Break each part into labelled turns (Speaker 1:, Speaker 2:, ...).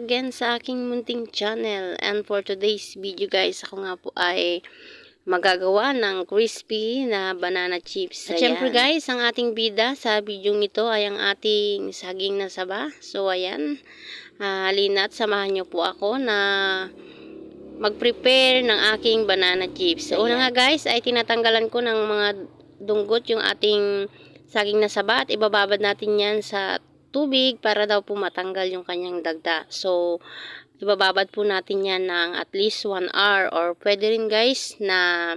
Speaker 1: again sa aking munting channel. And for today's video guys, ako nga po ay magagawa ng crispy na banana chips. At syempre guys, ang ating bida sa video ito ay ang ating saging na saba. So ayan, halina't samahan nyo po ako na mag-prepare ng aking banana chips. So una nga guys, ay tinatanggalan ko ng mga dunggot yung ating saging na saba at ibababad natin yan sa tubig para daw po matanggal yung kanyang dagta. So, ibababad po natin yan ng at least 1 hour or pwede rin guys na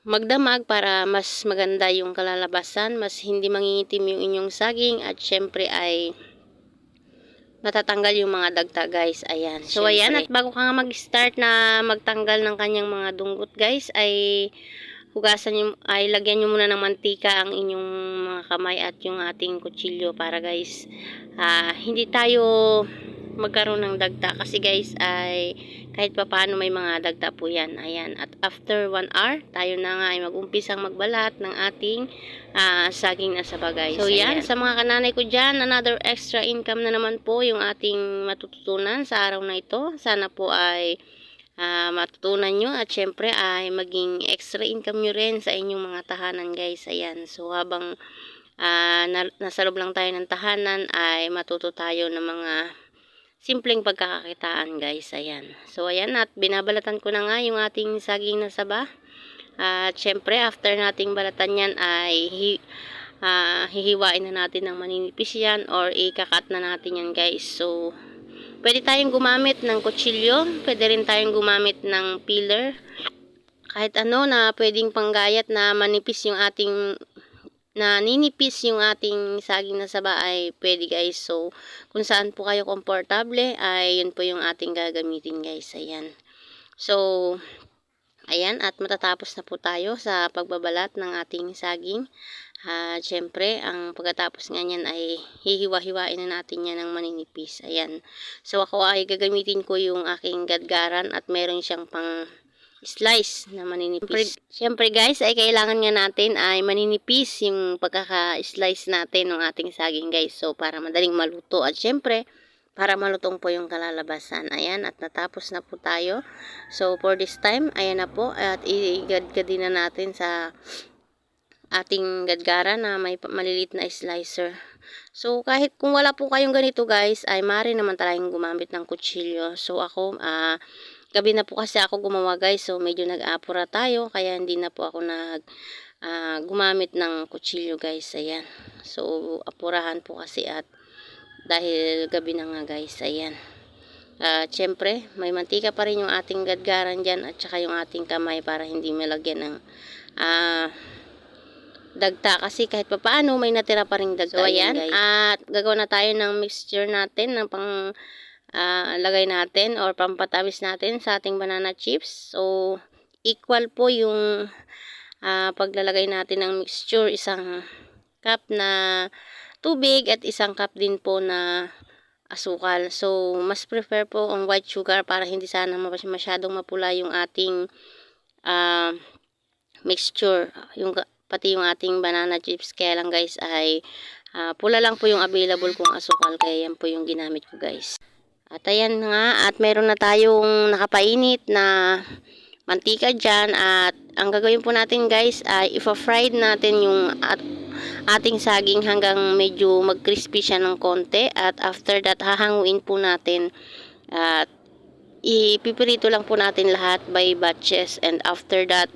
Speaker 1: magdamag para mas maganda yung kalalabasan, mas hindi mangingitim yung inyong saging at syempre ay natatanggal yung mga dagta guys. Ayan. So, ayan, at bago ka nga mag-start na magtanggal ng kanyang mga dunggot guys, ay hugasan nyo, ay lagyan nyo muna ng mantika ang inyong mga kamay at yung ating kutsilyo para guys hindi tayo magkaroon ng dagta kasi guys ay kahit papaano may mga dagta po yan. Ayan, at after 1 hour tayo na nga ay mag-umpisang magbalat ng ating saging na saba guys. So yan, sa mga kananay ko dyan, another extra income na naman po yung ating matututunan sa araw na ito. Sana po ay matutunan nyo at syempre ay maging extra income nyo rin sa inyong mga tahanan guys. Ayan, so habang nasa loob lang tayo ng tahanan ay matuto tayo ng mga simpleng pagkakakitaan guys. Ayan, so ayan, at binabalatan ko na nga yung ating saging na saba at syempre after nating balatan yan ay hihiwain na natin ng maninipis yan or ikakat na natin yan guys. So pwede tayong gumamit ng kutsilyo, pwede rin tayong gumamit ng peeler. Kahit ano na pwedeng panggayat na manipis yung ating, na ninipis yung ating saging na saba ay pwede guys. So, kung saan po kayo komportable ay yun po yung ating gagamitin guys. Ayan. So, ayan, at matatapos na po tayo sa pagbabalat ng ating saging. Syempre, ang pagkatapos nga niyan ay hihiwa-hiwain na natin yan ng maninipis. Ayan. So, ako ay gagamitin ko yung aking gadgaran at meron siyang pang slice na maninipis. Syempre guys, ay kailangan nga natin ay maninipis yung pagkaka-slice natin ng ating saging guys. So, para madaling maluto at syempre, para malutong po yung kalalabasan. Ayan, at natapos na po tayo. So, for this time, ayan na po. At igadgadin na natin sa ating gadgara na may malilit na slicer. So, kahit kung wala po kayong ganito guys, ay maaari naman tayong gumamit ng kutsilyo. So, ako, gabi na po kasi ako gumawa guys. So, medyo nag-apura tayo. Kaya hindi na po ako gumamit ng kutsilyo guys. Ayan. So, apurahan po kasi at dahil gabi na nga guys. Ayan. Syempre, may mantika pa rin yung ating gadgaran dyan at saka yung ating kamay para hindi malagyan ng dagta kasi kahit papaano may natira pa ring dagta. So, ayan, at gagawa na tayo ng mixture natin ng pang lagay natin or pampatamis natin sa ating banana chips. So, equal po yung paglalagay natin ng mixture, 1 cup na tubig at 1 cup din po na asukal. So, mas prefer po ang white sugar para hindi sana masyadong mapula yung ating mixture. Pati yung ating banana chips. Kaya lang guys ay pula lang po yung available kong asukal. Kaya yan po yung ginamit ko guys. At ayan nga. At meron na tayong nakapainit na mantika dyan. At ang gagawin po natin guys ay ipa-fried natin yung ating saging hanggang medyo mag-crispy siya ng konti. At after that hahanguin po natin. At ipipirito lang po natin lahat by batches. And after that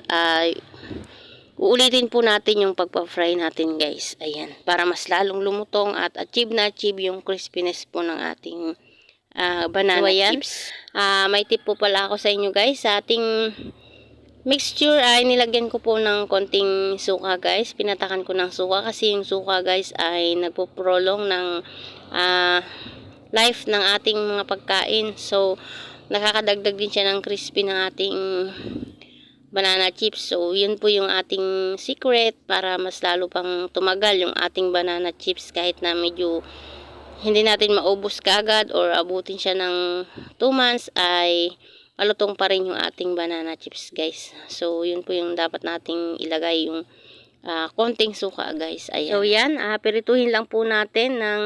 Speaker 1: uulitin po natin yung pagpa-fry natin guys. Ayan. Para mas lalong lumutong at achieve yung crispiness po ng ating banana chips. May tip po pala ako sa inyo guys. Sa ating mixture ay nilagyan ko po ng konting suka guys. Pinatakan ko ng suka kasi yung suka guys ay nagpo-prolong ng life ng ating mga pagkain. So, nakakadagdag din siya ng crispy ng ating banana chips. So, yun po yung ating secret para mas lalo pang tumagal yung ating banana chips kahit na medyo hindi natin maubos kaagad or abutin siya ng 2 months ay malutong pa rin yung ating banana chips guys. So, yun po yung dapat nating ilagay yung konting suka guys. Ayan. So, yan. Pirituhin lang po natin ng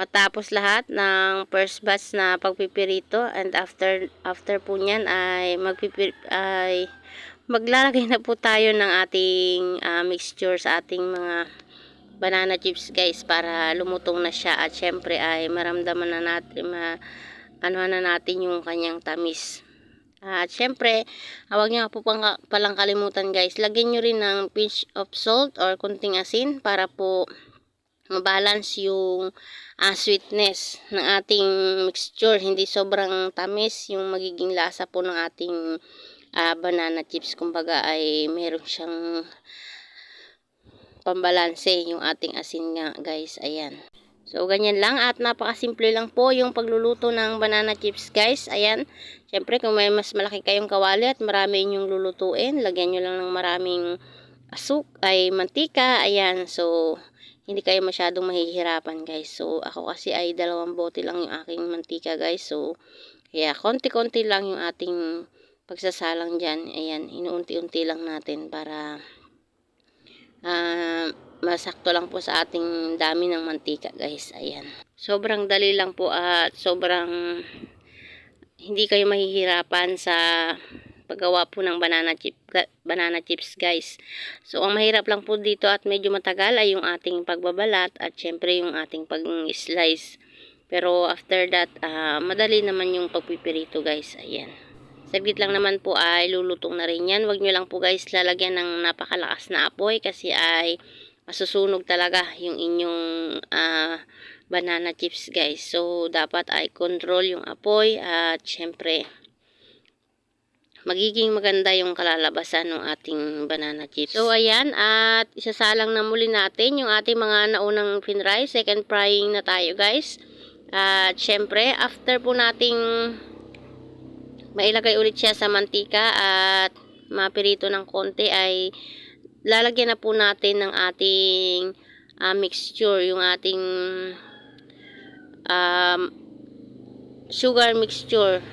Speaker 1: matapos lahat ng first batch na pagpipirito, and after po niyan ay maglalagay na po tayo ng ating mixture sa ating mga banana chips guys, para lumutong na siya at syempre ay maramdaman na natin ano na natin yung kanyang tamis. At syempre, huwag niyo po palang kalimutan guys, lagyan niyo rin ng pinch of salt or kunting asin para po mabalance yung sweetness ng ating mixture. Hindi sobrang tamis yung magiging lasa po ng ating banana chips. Kumbaga ay meron siyang pambalanse yung ating asin nga guys. Ayan. So, ganyan lang at napakasimple lang po yung pagluluto ng banana chips guys. Ayan. Siyempre, kung may mas malaki kayong kawali at marami inyong lulutuin, lagyan nyo lang ng maraming mantika. Ayan. So, hindi kayo masyadong mahihirapan guys. So, ako kasi ay 2 bote lang yung aking mantika guys. So, kaya konti-konti lang yung ating pagsasalang dyan. Ayan. Inuunti-unti lang natin para masakto lang po sa ating dami ng mantika guys. Ayan. Sobrang dali lang po at sobrang hindi kayo mahihirapan sa paggawa po ng banana chips guys. So ang mahirap lang po dito at medyo matagal ay yung ating pagbabalat at syempre yung ating pag-slice. Pero after that madali naman yung pagpipirito guys. Ayan. Saglit lang naman po ay lulutong na rin yan. Huwag nyo lang po guys lalagyan ng napakalakas na apoy kasi ay masusunog talaga yung inyong banana chips guys. So dapat ay control yung apoy at syempre magiging maganda yung kalalabasan ng ating banana chips. So ayan, at isasalang na muli natin yung ating mga naunang finry. Second frying na tayo guys. At syempre after po nating mailagay ulit siya sa mantika at mapirito ng konti ay lalagyan na po natin ng ating mixture, yung ating sugar mixture.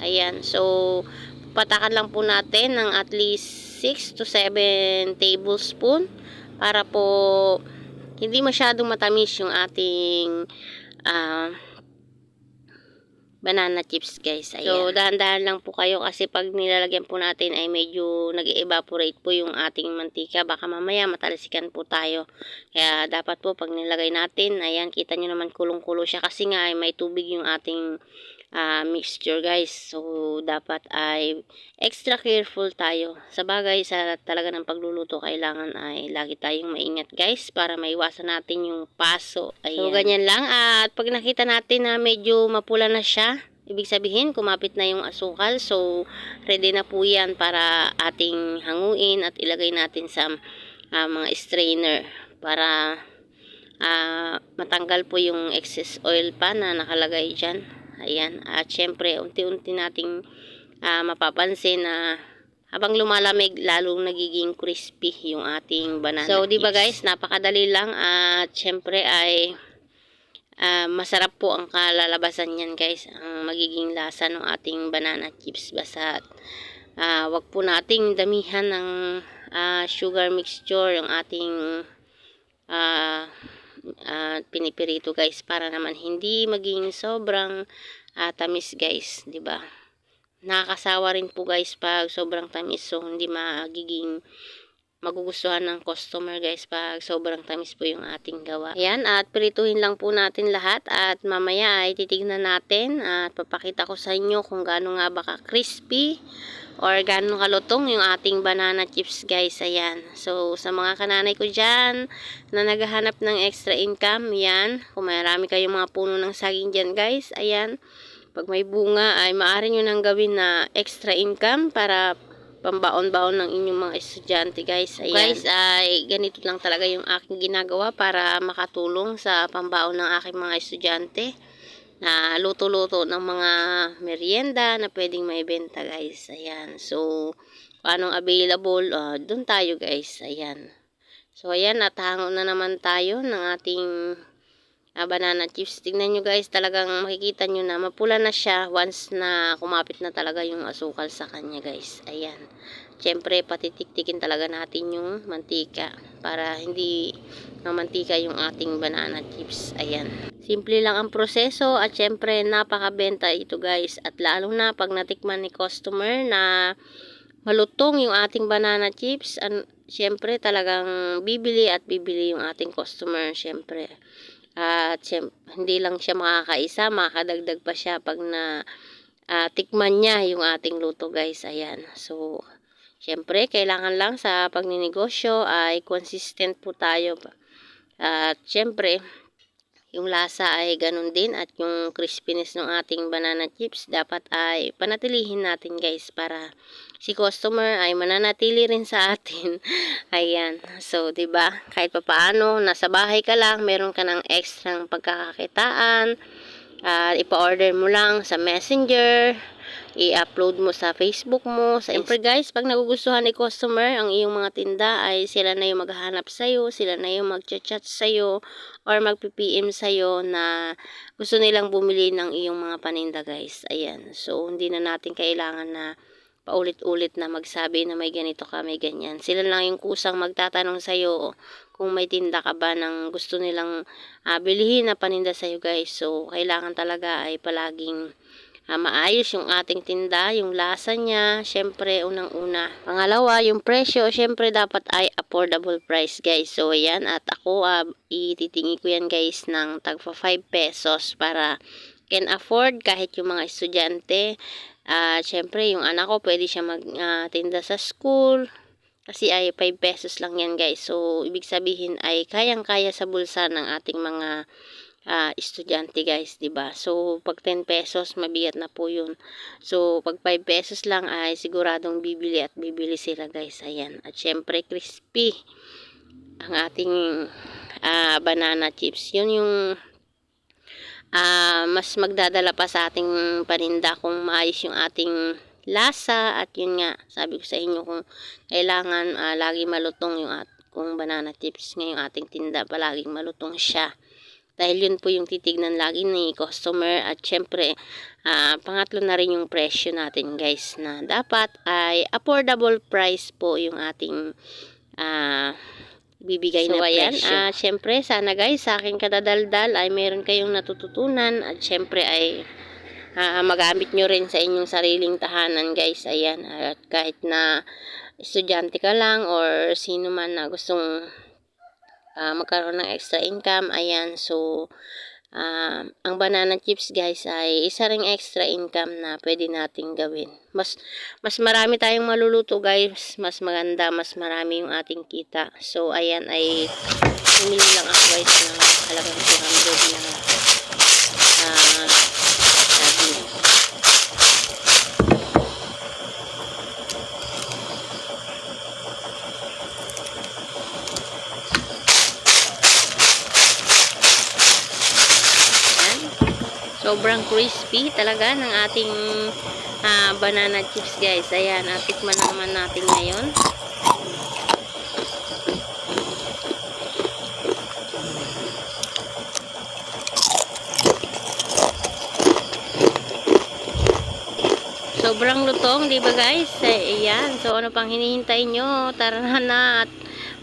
Speaker 1: Ayan, so patakan lang po natin ng at least 6 to 7 tablespoon para po hindi masyadong matamis yung ating banana chips guys. Ayan. So dahan-dahan lang po kayo kasi pag nilalagyan po natin ay medyo nag-evaporate po yung ating mantika. Baka mamaya matalsikan po tayo. Kaya dapat po pag nilagay natin, ayan, kita nyo naman kulong-kulo siya kasi nga ay may tubig yung ating mixture guys. So dapat ay extra careful tayo. Sa bagay sa talaga ng pagluluto, kailangan ay lagi tayong maingat guys para maiwasan natin yung paso. Ayan. So ganyan lang. At pag nakita natin na medyo mapula na siya, ibig sabihin kumapit na yung asukal. So ready na po yan para ating hanguin at ilagay natin sa mga strainer para matanggal po yung excess oil pa na nakalagay dyan. Ayan, at syempre unti-unti nating mapapansin na habang lumalamig lalong nagiging crispy yung ating banana. So, di ba guys, napakadali lang at syempre ay masarap po ang kalalabasan niyan guys, ang magiging lasa ng ating banana chips. Basta wag po nating damihan ng sugar mixture yung ating pinipirito guys, para naman hindi maging sobrang tamis guys, di ba? Nakakasawa rin po guys pag sobrang tamis, so hindi magiging magugustuhan ng customer guys pag sobrang tamis po yung ating gawa. Ayan, at pirituhin lang po natin lahat at mamaya ay titignan natin at papakita ko sa inyo kung gaano nga baka crispy or gaano kalutong yung ating banana chips guys. Ayan, so sa mga kananay ko dyan na naghahanap ng extra income, yan, kung marami kayong mga puno ng saging dyan guys, ayan, pag may bunga ay maaari nyo nang gawin na extra income para pambaon-baon ng inyong mga estudyante guys. Ayan. Guys, ay ganito lang talaga yung aking ginagawa para makatulong sa pambaon ng aking mga estudyante na luto-luto ng mga merienda na pwedeng maibenta guys. Ayan, so anong available, dun tayo guys. Ayan, so ayan, natahango na naman tayo ng ating banana chips. Tingnan nyo guys, talagang makikita nyo na mapula na siya once na kumapit na talaga yung asukal sa kanya guys. Ayan, syempre patitik-tikin talaga natin yung mantika para hindi mamantika yung ating banana chips. Ayan, Simple lang ang proseso at syempre napakabenta ito guys. At lalo na pag natikman ni customer na malutong yung ating banana chips, syempre talagang bibili at bibili yung ating customer syempre. At hindi lang siya makakaisa, makakadagdag pa siya pag na tikman niya yung ating luto guys. Ayan. So, syempre kailangan lang sa pagninegosyo ay consistent po tayo. At syempre, yung lasa ay ganun din at yung crispiness ng ating banana chips dapat ay panatilihin natin guys para si customer ay mananatili rin sa atin. Ayan. So, 'di ba? Kahit papaano nasa bahay ka lang, meron ka ng extrang pagkakakitaan. Ipa-order mo lang sa Messenger, i-upload mo sa Facebook mo. Siyempre guys, pag nagugustuhan ni customer ang iyong mga tinda ay sila na yung maghahanap sa'yo, sila na yung mag-chat sa'yo, or mag-PM sa'yo na gusto nilang bumili ng iyong mga paninda guys. Ayan. So, hindi na natin kailangan na paulit-ulit na magsabi na may ganito ka, may ganyan. Sila lang yung kusang magtatanong sa'yo kung may tinda ka ba ng gusto nilang bilihin na paninda sa'yo guys. So, kailangan talaga ay palaging maayos yung ating tinda, yung lasa niya, syempre unang-una. Pangalawa, yung presyo, syempre dapat ay affordable price guys. So, ayan, at ako ititingi ko yan guys ng tagpa 5 pesos para can afford kahit yung mga estudyante. Syempre, yung anak ko pwede siya magtinda sa school. Kasi ay 5 pesos lang yan guys. So, ibig sabihin ay kayang-kaya sa bulsa ng ating mga estudyante guys, 'di ba? So, pag 10 pesos, mabigat na po 'yun. So, pag 5 pesos lang ay siguradong bibili at bibili sila guys. Ayan. At syempre, crispy ang ating banana chips. 'Yun yung mas magdadala pa sa ating paninda kung maayos yung ating lasa. At yun nga, sabi ko sa inyo kung kailangan lagi malutong yung kung banana chips ngayong ating tinda, palaging malutong siya. Dahil yun po yung titignan lagi ni customer. At syempre, pangatlo na rin yung presyo natin guys, na dapat ay affordable price po yung ating bibigay na presyo. Syempre, sana guys, sa aking kadadaldal ay meron kayong natututunan. At syempre ay magamit nyo rin sa inyong sariling tahanan guys. Ayan. At kahit na estudyante ka lang or sino man na gustong magkaroon ng extra income, ayan. So, ang banana chips guys ay isa ring extra income na pwede nating gawin. Mas marami tayong maluluto guys, mas maganda, mas marami yung ating kita. So, ayan ay pumili lang ako guys ng halagang 200 na saging. Sobrang crispy talaga ng ating banana chips guys. Ayan, tikman na naman natin ngayon. Sobrang lutong, di ba guys? Ayan, so ano pang hinihintay nyo? Tara na at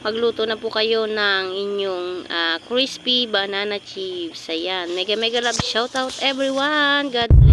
Speaker 1: magluto na po kayo ng inyong crispy banana chips. Ayan, mega love shoutout everyone. God bless.